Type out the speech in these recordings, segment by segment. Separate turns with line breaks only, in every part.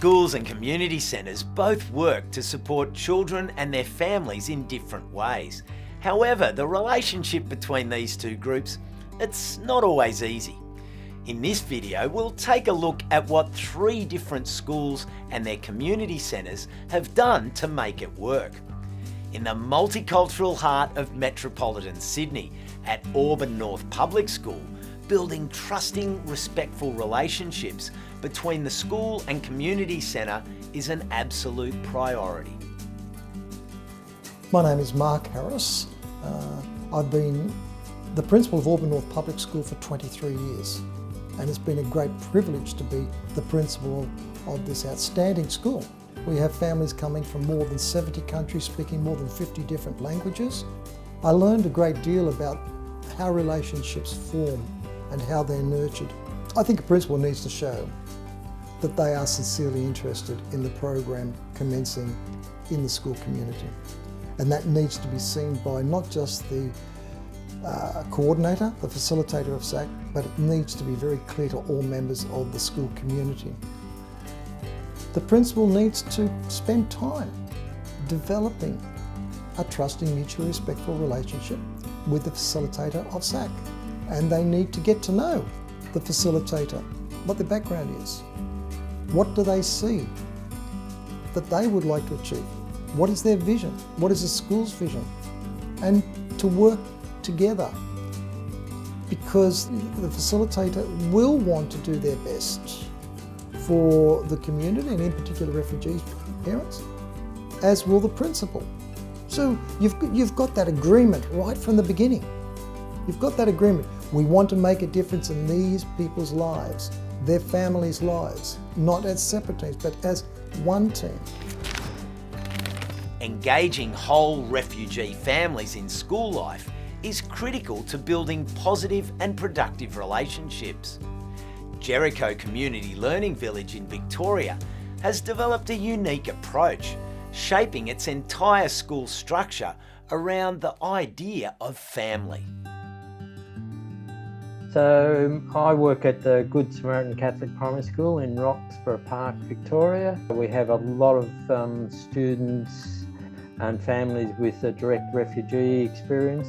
Schools and community centres both work to support children and their families in different ways. However, the relationship between these two groups, it's not always easy. In this video, we'll take a look at what 3 different schools and their community centres have done to make it work. In the multicultural heart of metropolitan Sydney, at Auburn North Public School, building trusting, respectful relationships between the school and community centre is an absolute priority.
My name is Mark Harris. I've been the principal of Auburn North Public School for 23 years, and it's been a great privilege to be the principal of this outstanding school. We have families coming from more than 70 countries, speaking more than 50 different languages. I learned a great deal about how relationships form and how they're nurtured. I think a principal needs to show that they are sincerely interested in the program commencing in the school community. And that needs to be seen by not just the coordinator, the facilitator of SAC, but it needs to be very clear to all members of the school community. The principal needs to spend time developing a trusting, mutually respectful relationship with the facilitator of SAC. And they need to get to know the facilitator, what their background is. What do they see that they would like to achieve? What is their vision? What is the school's vision? And to work together, because the facilitator will want to do their best for the community, and in particular refugees' parents, as will the principal. So you've got that agreement right from the beginning. You've got that agreement. We want to make a difference in these people's lives, their families' lives, not as separate teams, but as one team.
Engaging whole refugee families in school life is critical to building positive and productive relationships. Jericho Community Learning Village in Victoria has developed a unique approach, shaping its entire school structure around the idea of family.
So I work at the Good Samaritan Catholic Primary School in Roxburgh Park, Victoria. We have a lot of students and families with a direct refugee experience,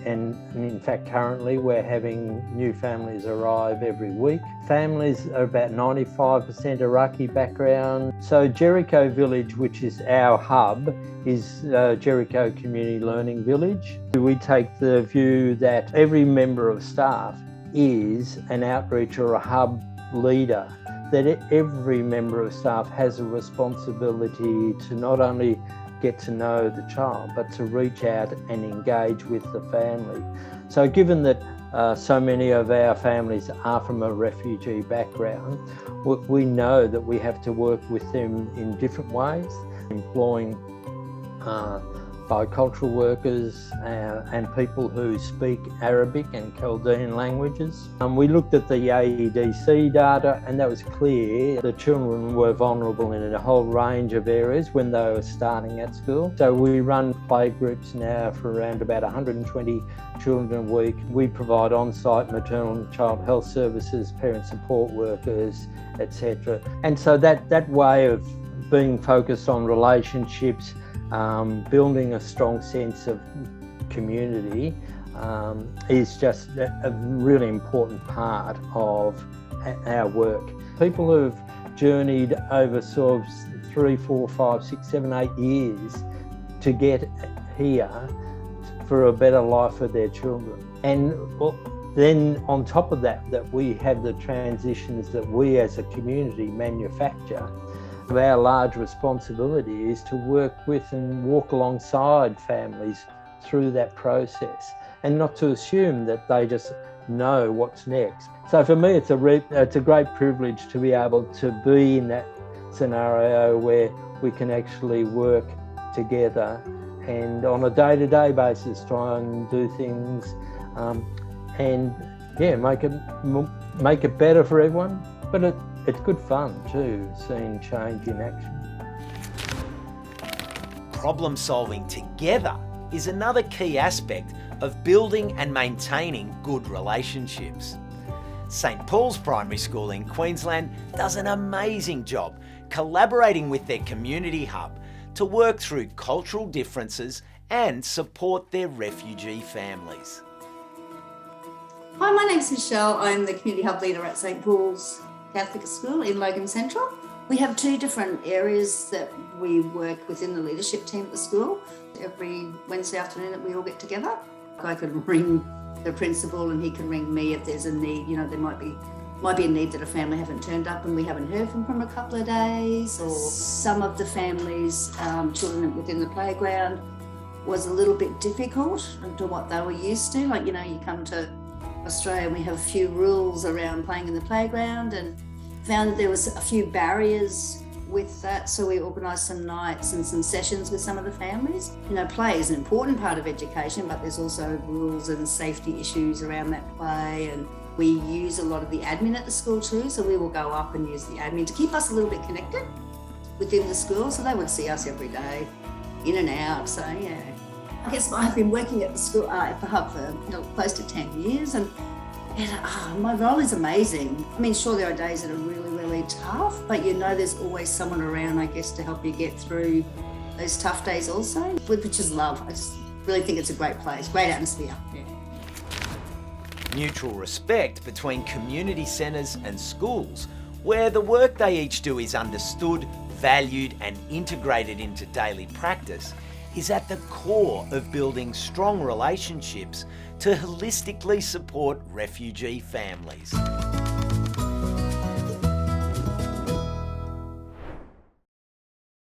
and in fact currently we're having new families arrive every week. Families are about 95% Iraqi background. So Jericho Village, which is our hub, is Jericho Community Learning Village. We take the view that every member of staff is an outreach or a hub leader, that every member of staff has a responsibility to not only get to know the child, but to reach out and engage with the family. So given that so many of our families are from a refugee background, we know that we have to work with them in different ways, employing bicultural workers and people who speak Arabic and Chaldean languages. We looked at the AEDC data, and that was clear. The children were vulnerable in a whole range of areas when they were starting at school. So we run play groups now for around about 120 children a week. We provide on-site maternal and child health services, parent support workers, etc. And so that way of being focused on relationships, building a strong sense of community is just a really important part of our work. People who've journeyed over sort of 3, 4, 5, 6, 7, 8 years to get here for a better life for their children. And then on top of that we have the transitions that we as a community manufacture. Our large responsibility is to work with and walk alongside families through that process, and not to assume that they just know what's next. So for me, it's a great privilege to be able to be in that scenario where we can actually work together and on a day-to-day basis try and do things and make it better for everyone. But it's good fun too, seeing change in action.
Problem solving together is another key aspect of building and maintaining good relationships. St Paul's Primary School in Queensland does an amazing job collaborating with their community hub to work through cultural differences and support their refugee families.
Hi, my name's Michelle. I'm the Community Hub Leader at St Paul's Catholic School in Logan Central. We have two different areas that we work within the leadership team at the school. Every Wednesday afternoon we all get together. I could ring the principal and he can ring me if there's a need. You know, there might be a need that a family haven't turned up and we haven't heard from a couple of days, or some of the families, children within the playground, was a little bit difficult to what they were used to. Like, you know, you come to Australia and we have a few rules around playing in the playground, and found that there was a few barriers with that, so we organised some nights and some sessions with some of the families. You know, play is an important part of education, but there's also rules and safety issues around that play, and we use a lot of the admin at the school too, so we will go up and use the admin to keep us a little bit connected within the school, so they would see us every day, in and out, so yeah. I guess I've been working at the school, at the hub for close to 10 years, and my role is amazing. I mean, sure, there are days that are really, really tough, but you know there's always someone around, I guess, to help you get through those tough days also, which is love. I just really think it's a great place, great atmosphere. Yeah.
Mutual respect between community centres and schools, where the work they each do is understood, valued and integrated into daily practice, is at the core of building strong relationships to holistically support refugee families.